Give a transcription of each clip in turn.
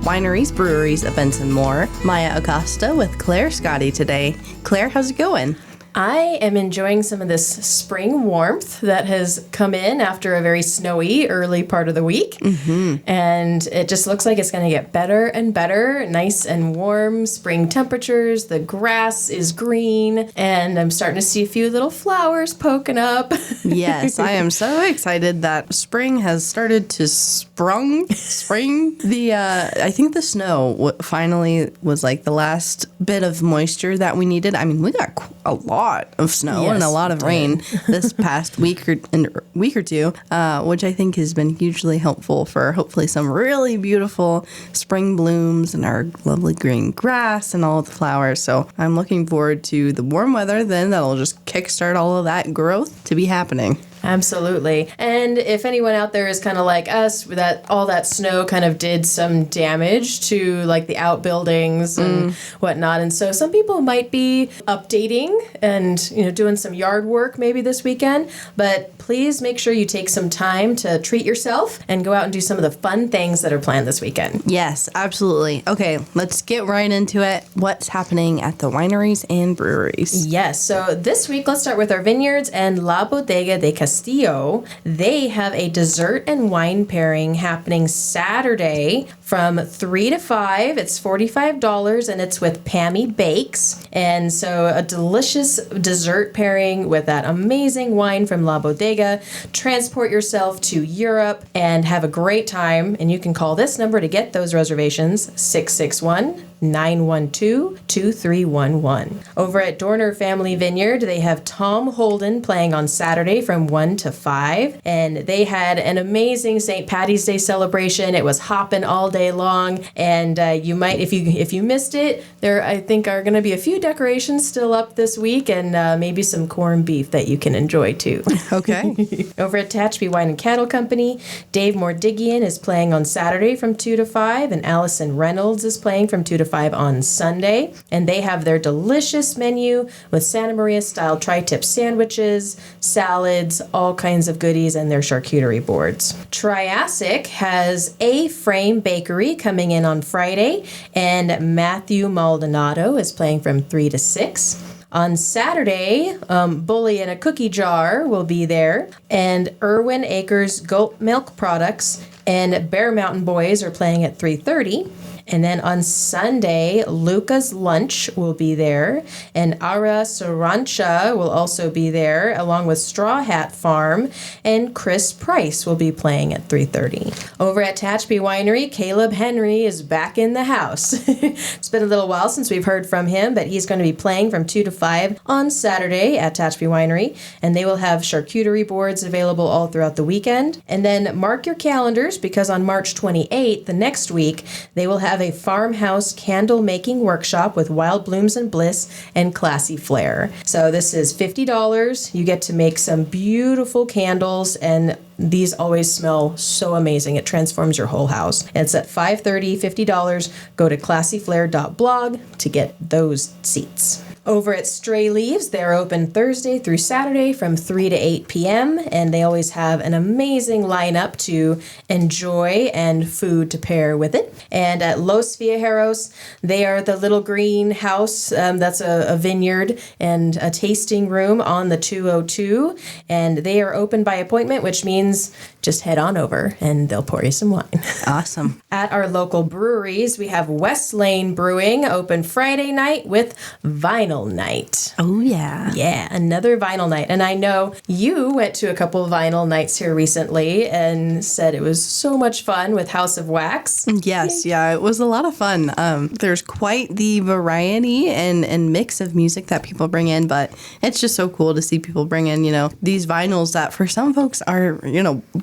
wineries, breweries, events, and more. Maya Acosta with Claire Scotty today. Claire, how's it going? I am enjoying some of this spring warmth that has come in after a very snowy early part of the week. Mm-hmm. And it just looks like it's going to get better and better, nice and warm, spring temperatures. The grass is green, and I'm starting to see a few little flowers poking up. Yes, I am so excited that spring has started to spring. I think the snow finally was like the last bit of moisture that we needed. I mean, we got a lot of snow and a lot of rain this past week or two, which I think has been hugely helpful for hopefully some really beautiful spring blooms and our lovely green grass and all of the flowers. So I'm looking forward to the warm weather then that'll just kickstart all of that growth to be happening. Absolutely. And if anyone out there is kind of like us, that all that snow kind of did some damage to like the outbuildings and whatnot. And so some people might be updating and, doing some yard work maybe this weekend. But please make sure you take some time to treat yourself and go out and do some of the fun things that are planned this weekend. Yes, absolutely. Okay, let's get right into it. What's happening at the wineries and breweries? Yes. So this week, let's start with our vineyards and La Bodega de Castillo. They have a dessert and wine pairing happening Saturday from 3 to 5. It's $45 and it's with Pammy Bakes. And so a delicious dessert pairing with that amazing wine from La Bodega. Transport yourself to Europe and have a great time. And you can call this number to get those reservations, 661-912-2311. Over at Dorner Family Vineyard, they have Tom Holden playing on Saturday from 1 to 5. And they had an amazing St. Paddy's Day celebration. It was hopping all day long. And you might, if you missed it, there I think are going to be a few decorations still up this week and maybe some corned beef that you can enjoy too. Okay. Over at Tehachapi Wine and Cattle Company, Dave Mordigian is playing on Saturday from 2 to 5, and Allison Reynolds is playing from 2 to 5 on Sunday. And they have their delicious menu with Santa Maria-style tri-tip sandwiches, salads, all kinds of goodies, and their charcuterie boards. Triassic has A-Frame Bakery coming in on Friday, and Matthew Maldonado is playing from 3 to 6. On Saturday, Bully in a Cookie Jar will be there, and Irwin Acres Goat Milk Products and Bear Mountain Boys are playing at 3:30. And then on Sunday, Luca's Lunch will be there, and Ara Sarancha will also be there, along with Straw Hat Farm, and Chris Price will be playing at 3:30. Over at Tehachapi Winery, Caleb Henry is back in the house. It's been a little while since we've heard from him, but he's going to be playing from 2 to 5 on Saturday at Tehachapi Winery, and they will have charcuterie boards available all throughout the weekend. And then mark your calendars, because on March 28th, the next week, they will have a farmhouse candle making workshop with Wild Blooms and Bliss and Classy Flair. So this is $50. You get to make some beautiful candles, and these always smell so amazing. It transforms your whole house. It's at $5:30, $50. Go to classyflair.blog to get those seats. Over at Stray Leaves, they're open Thursday through Saturday from 3 to 8 p.m., and they always have an amazing lineup to enjoy and food to pair with it. And at Los Viajeros, they are the little green house that's a vineyard and a tasting room on the 202, and they are open by appointment, which means just head on over and they'll pour you some wine. Awesome. At our local breweries, we have West Lane Brewing open Friday night with Vinyl Night. Oh, yeah. Yeah, another vinyl night. And I know you went to a couple of vinyl nights here recently and said it was so much fun with House of Wax. Yes, yeah, it was a lot of fun. There's quite the variety and mix of music that people bring in, but it's just so cool to see people bring in, these vinyls that for some folks are,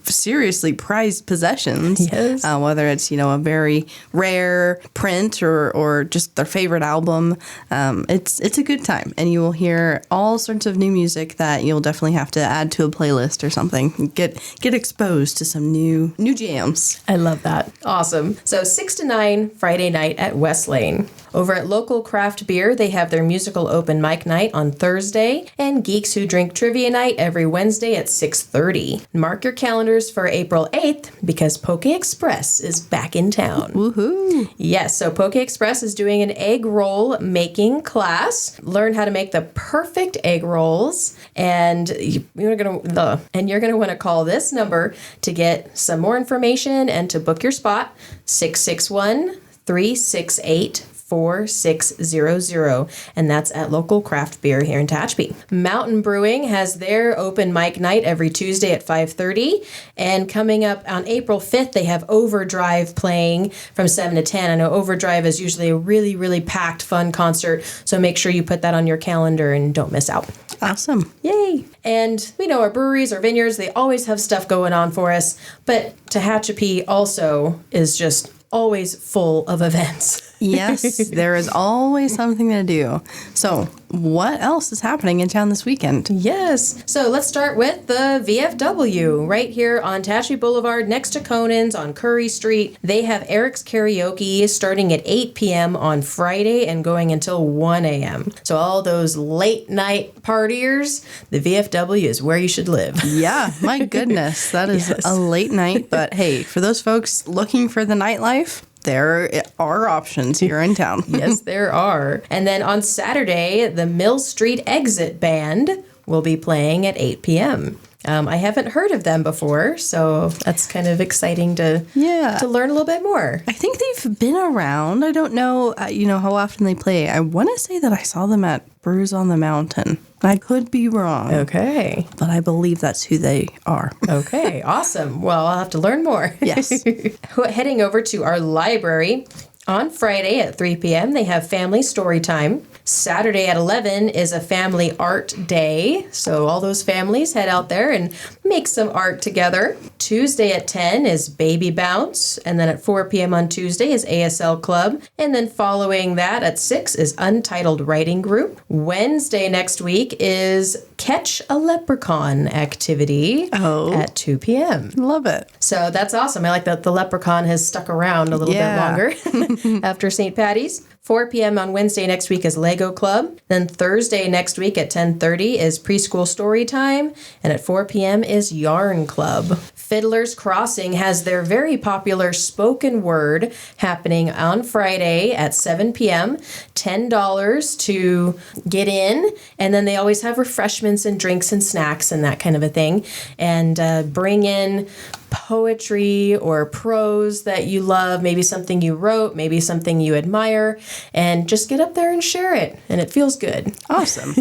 seriously prized possessions. Yes. Whether it's, a very rare print or just their favorite album. It's a good time, and you will hear all sorts of new music that you'll definitely have to add to a playlist or something. Get exposed to some new jams. I love that. Awesome. So 6 to 9 Friday night at West Lane. Over at Local Craft Beer, they have their musical open mic night on Thursday and Geeks Who Drink Trivia Night every Wednesday at 6:30. Mark your calendars for April 8th because Poke Express is back in town. Woohoo! Yes, so Poke Express is doing an egg roll making class. Learn how to make the perfect egg rolls, and you're gonna want to call this number to get some more information and to book your spot. 661-368-4600, and that's at Local Craft Beer here in Tehachapi. Mountain Brewing has their open mic night every Tuesday at 5:30, and coming up on April 5th, they have Overdrive playing from 7 to 10. I know Overdrive is usually a really, really packed, fun concert, so make sure you put that on your calendar and don't miss out. Awesome. Yay! And we know our breweries, our vineyards, they always have stuff going on for us, but Tehachapi also is just always full of events. Yes, there is always something to do. So, what else is happening in town this weekend? Yes. So let's start with the VFW right here on Tehachapi Boulevard next to Conan's on Curry Street. They have Eric's Karaoke starting at 8 p.m. on Friday and going until 1 a.m. So all those late night partiers, the VFW is where you should live. Yeah, my goodness. That is a late night. But hey, for those folks looking for the nightlife, there are options here in town. Yes, there are. And then on Saturday, the Mill Street Exit Band will be playing at 8 p.m. I haven't heard of them before, so that's kind of exciting to learn a little bit more. I think they've been around. I don't know, how often they play. I want to say that I saw them at Brews on the Mountain. I could be wrong. Okay. But I believe that's who they are. Okay, awesome. Well, I'll have to learn more. Yes. Heading over to our library. On Friday at 3 p.m., they have family story time. Saturday at 11 is a family art day. So all those families head out there and make some art together. Tuesday at 10 is Baby Bounce. And then at 4 p.m. on Tuesday is ASL Club. And then following that at 6 is Untitled Writing Group. Wednesday next week is Catch a Leprechaun activity at 2 p.m. Love it. So that's awesome. I like that the leprechaun has stuck around a little bit longer after St. Patty's. 4 p.m. on Wednesday next week is Lego Club. Then Thursday next week at 10:30 is Preschool Story Time. And at 4 p.m. is Yarn Club. Fiddler's Crossing has their very popular spoken word happening on Friday at 7 p.m. $10 to get in. And then they always have refreshments and drinks and snacks and that kind of a thing. And bring in poetry or prose that you love, maybe something you wrote, maybe something you admire, and just get up there and share it. And it feels good. Awesome.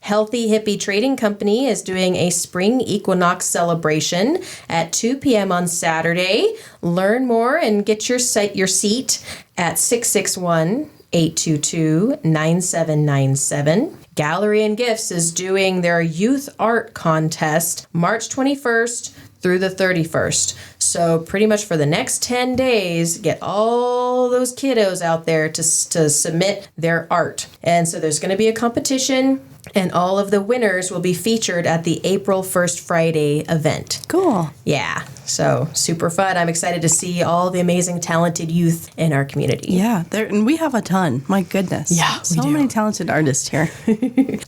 Healthy Hippie Trading Company is doing a spring equinox celebration at 2 p.m. on Saturday. Learn more and get your seat at 661-822-9797. Gallery and Gifts is doing their youth art contest March 21st through the 31st. So pretty much for the next 10 days, get all those kiddos out there to submit their art. And so there's going to be a competition, and all of the winners will be featured at the April 1st Friday event. Cool. Yeah, so super fun. I'm excited to see all the amazing, talented youth in our community. Yeah, and we have a ton. My goodness. Yeah, we so do. many talented artists here.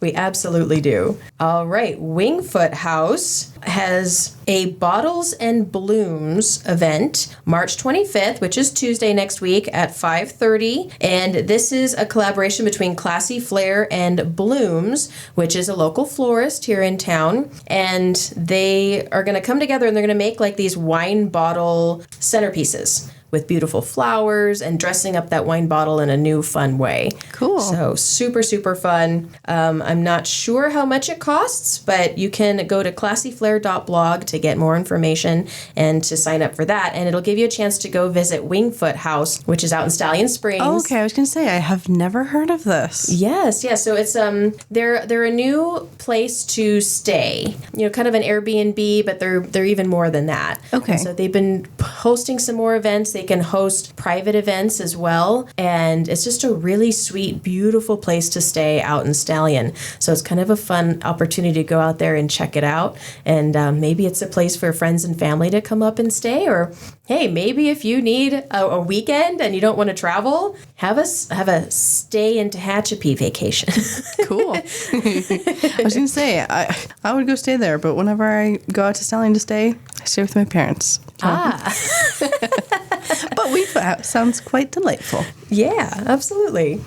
We absolutely do. All right, Wingfoot House has a Bottles and Blooms event March 25th, which is Tuesday next week at 5:30. And this is a collaboration between Classy Flair and Blooms, which is a local florist here in town. And they are going to come together and they're going to make like these wine bottle centerpieces with beautiful flowers and dressing up that wine bottle in a new fun way. Cool. So super, super fun. I'm not sure how much it costs, but you can go to classyflair.blog to get more information and to sign up for that. And it'll give you a chance to go visit Wingfoot House, which is out in Stallion Springs. Oh, okay, I was going to say, I have never heard of this. Yes. So it's they're a new place to stay. Kind of an Airbnb, but they're even more than that. Okay. So they've been hosting some more events. They They can host private events as well. And it's just a really sweet, beautiful place to stay out in Stallion. So it's kind of a fun opportunity to go out there and check it out. And maybe it's a place for friends and family to come up and stay. Or, hey, maybe if you need a weekend and you don't want to travel, have a stay in Tehachapi vacation. Cool. I was going to say, I would go stay there, but whenever I go out to Stallion to stay, I stay with my parents. But sounds quite delightful. Yeah, absolutely.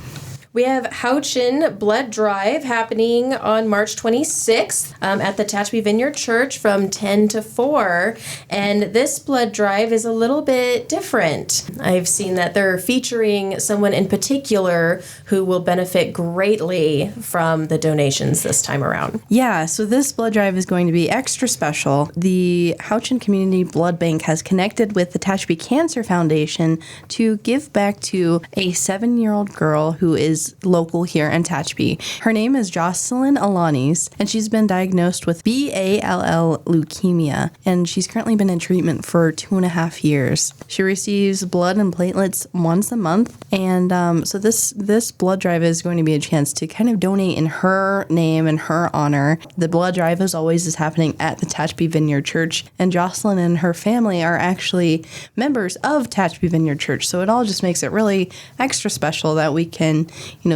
We have Houchin Blood Drive happening on March 26th at the Tehachapi Vineyard Church from 10 to 4. And this blood drive is a little bit different. I've seen that they're featuring someone in particular who will benefit greatly from the donations this time around. Yeah, so this blood drive is going to be extra special. The Houchin Community Blood Bank has connected with the Tehachapi Cancer Foundation to give back to a 7-year-old girl who is local here in Tehachapi. Her name is Jocelyn Alanis, and she's been diagnosed with BALL leukemia, and she's currently been in treatment for 2.5 years. She receives blood and platelets once a month, and so this blood drive is going to be a chance to kind of donate in her name and her honor. The blood drive, as always, is happening at the Tehachapi Vineyard Church, and Jocelyn and her family are actually members of Tehachapi Vineyard Church, so it all just makes it really extra special that we can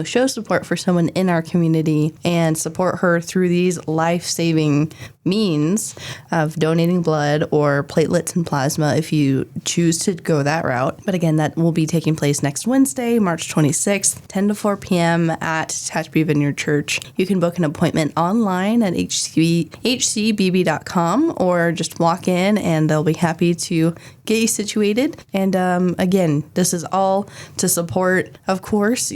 show support for someone in our community and support her through these life-saving means of donating blood or platelets and plasma if you choose to go that route. But again, that will be taking place next Wednesday, March 26th, 10 to 4 p.m. at Tehachapi Vineyard Church. You can book an appointment online at hcbb.com or just walk in and they'll be happy to get you situated. And again, this is all to support, of course,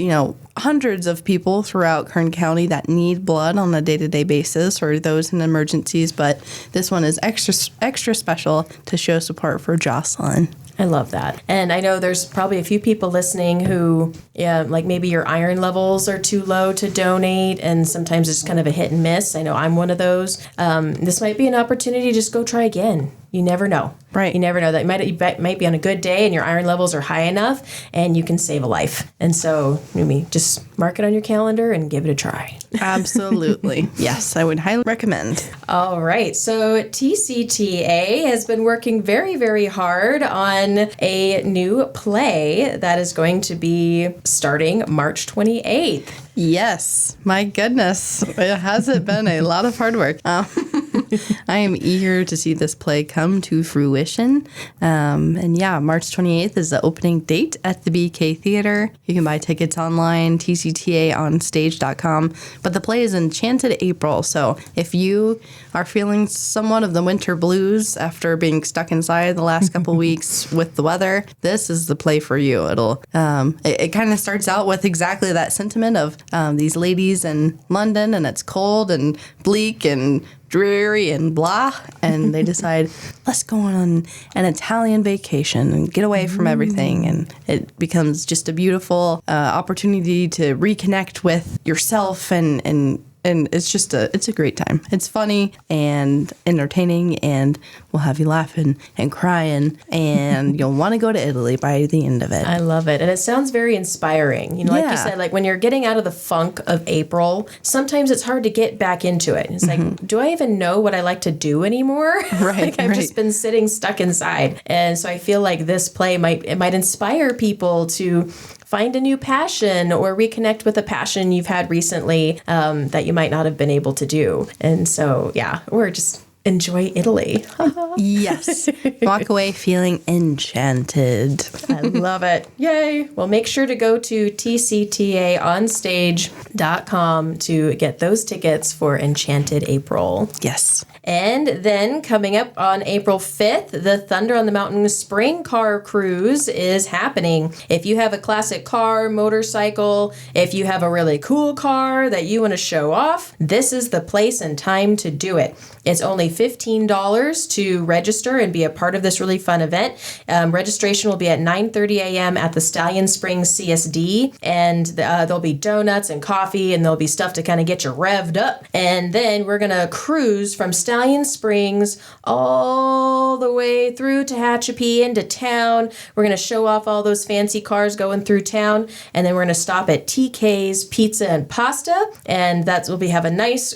hundreds of people throughout Kern County that need blood on a day-to-day basis or those in emergencies, but this one is extra special to show support for Jocelyn. I love that. And I know there's probably a few people listening who, like maybe your iron levels are too low to donate, and sometimes it's kind of a hit and miss. I know I'm one of those. This might be an opportunity to just go try again. You never know. Right. You never know. That might be on a good day and your iron levels are high enough and you can save a life. And so maybe just mark it on your calendar and give it a try. Absolutely. Yes, I would highly recommend. All right. So TCTA has been working very, very hard on a new play that is going to be starting March 28th. Yes. My goodness. It hasn't been a lot of hard work. I am eager to see this play come to fruition. And yeah, March 28th is the opening date at the BK Theater. You can buy tickets online, tctaonstage.com. But the play is Enchanted April. So if you are feeling somewhat of the winter blues after being stuck inside the last couple weeks with the weather, this is the play for you. It kind of starts out with exactly that sentiment of these ladies in London, and it's cold and bleak and dreary and blah, and they decide, let's go on an Italian vacation and get away from everything, and it becomes just a beautiful opportunity to reconnect with yourself, and it's a great time. It's funny and entertaining, and will have you laughing and crying, and you'll want to go to Italy by the end of it. I love it. And it sounds very inspiring. Like you said, like when you're getting out of the funk of April, sometimes it's hard to get back into it. It's like, do I even know what I like to do anymore? Right. I've just been sitting stuck inside. And so I feel like this play might inspire people to find a new passion or reconnect with a passion you've had recently that you might not have been able to do. And so, or just enjoy Italy. Yes. Walk away feeling enchanted. I love it. Yay. Well, make sure to go to tctaonstage.com to get those tickets for Enchanted April. Yes. And then coming up on April 5th, the Thunder on the Mountain Spring Car Cruise is happening. If you have a classic car, motorcycle, if you have a really cool car that you want to show off, this is the place and time to do it. It's only $15 to register and be a part of this really fun event. Registration will be at 9:30 a.m. at the Stallion Springs CSD, and there'll be donuts and coffee, and there'll be stuff to kind of get you revved up. And then we're going to cruise from Stallion Springs all the way through Tehachapi into town. We're going to show off all those fancy cars going through town, and then we're going to stop at TK's Pizza and Pasta, and have a nice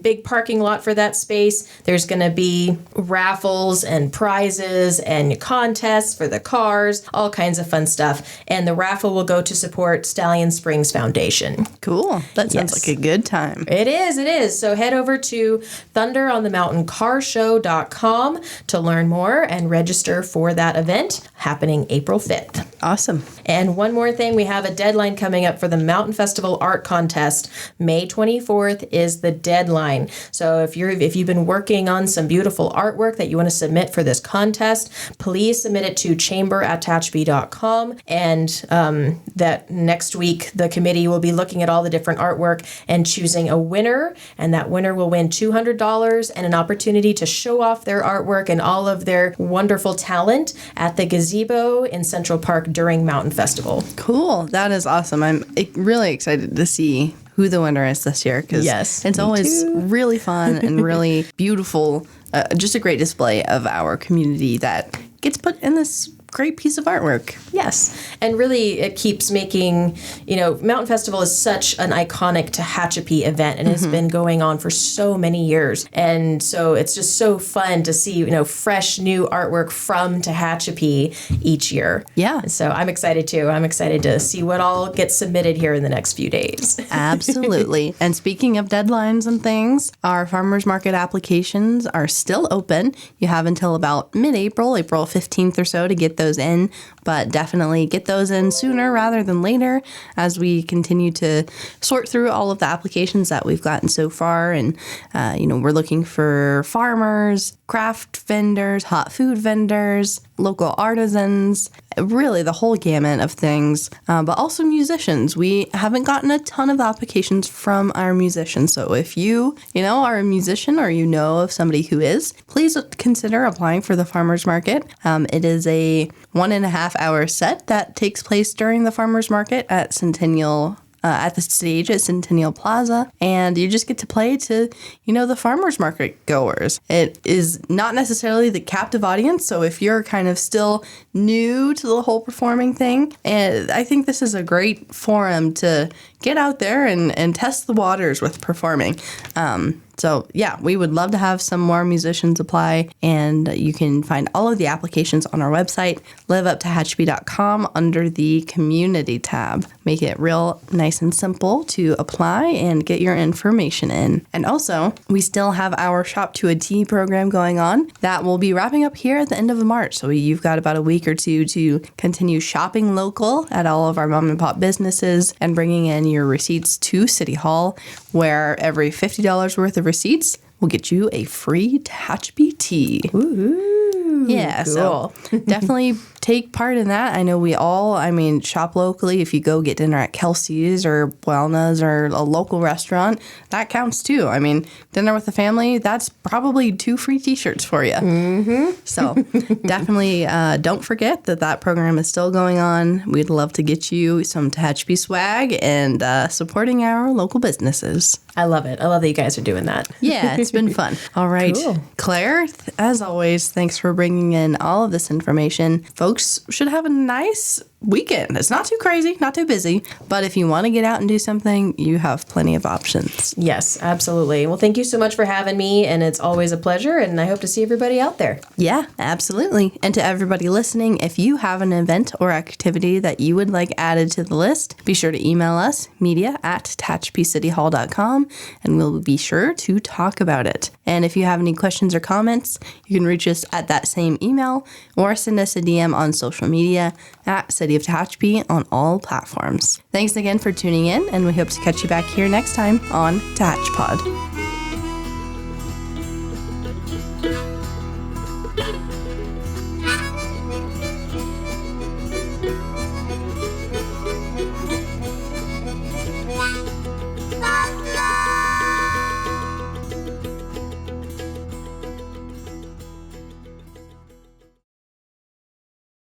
big parking lot for that space. There's going to be raffles and prizes and contests for the cars, all kinds of fun stuff. And the raffle will go to support Stallion Springs Foundation. Cool. That sounds like a good time. It is. So head over to thunderonthemountaincarshow.com to learn more and register for that event happening April 5th. Awesome. And one more thing, we have a deadline coming up for the Mountain Festival Art Contest. May 24th is the deadline. So if you've been working on some beautiful artwork that you want to submit for this contest, please submit it to chamber@tehachapi.com. And that next week, the committee will be looking at all the different artwork and choosing a winner. And that winner will win $200 and an opportunity to show off their artwork and all of their wonderful talent at the gazebo in Central Park during Mountain Festival. Cool. That is awesome. I'm really excited to see who the winner is this year, because it's always really fun and really beautiful. Just a great display of our community that gets put in this great piece of artwork. Yes. And really it keeps making, Mountain Festival is such an iconic Tehachapi event, and it's been going on for so many years. And so it's just so fun to see, fresh new artwork from Tehachapi each year. Yeah. So I'm excited too. I'm excited to see what all gets submitted here in the next few days. Absolutely. And speaking of deadlines and things, our farmers market applications are still open. You have until about mid-April, April 15th or so, to get those in, but definitely get those in sooner rather than later as we continue to sort through all of the applications that we've gotten so far. And, we're looking for farmers, craft vendors, hot food vendors, local artisans, really the whole gamut of things, but also musicians. We haven't gotten a ton of applications from our musicians. So if you are a musician or you know of somebody who is, please consider applying for the farmers market. It is a 1.5-hour set that takes place during the farmers market at Centennial at the stage at Centennial Plaza, and you just get to play to, the farmers market goers. It is not necessarily the captive audience, so if you're kind of still new to the whole performing thing, and I think this is a great forum to get out there and test the waters with performing. So yeah, we would love to have some more musicians apply, and you can find all of the applications on our website, liveuptehachapi.com, under the community tab. Make it real nice and simple to apply and get your information in. And also, we still have our Shop to a T program going on that will be wrapping up here at the end of March. So you've got about a week or two to continue shopping local at all of our mom and pop businesses and bringing in your receipts to City Hall, where every $50 worth of receipts will get you a free Tehachapi tea. Ooh, yeah, cool. So definitely take part in that. I know we all, shop locally. If you go get dinner at Kelsey's or Buelna's or a local restaurant, that counts too. Dinner with the family, that's probably 2 free t-shirts for you. Mm-hmm. So definitely don't forget that program is still going on. We'd love to get you some Tehachapi swag and supporting our local businesses. I love it. I love that you guys are doing that. Yeah, it's been fun. All right. Cool. Claire, as always, thanks for bringing in all of this information. Folks should have a nice weekend. It's not too crazy, not too busy, but if you want to get out and do something, you have plenty of options. Yes, absolutely. Well, thank you so much for having me, and it's always a pleasure, and I hope to see everybody out there. Yeah, absolutely. And to everybody listening, if you have an event or activity that you would like added to the list, be sure to email us, media@tehachapicityhall.com, and we'll be sure to talk about it. And if you have any questions or comments, you can reach us at that same email or send us a DM on social media at City of Tehachapi on all platforms. Thanks again for tuning in, and we hope to catch you back here next time on Tehachapod.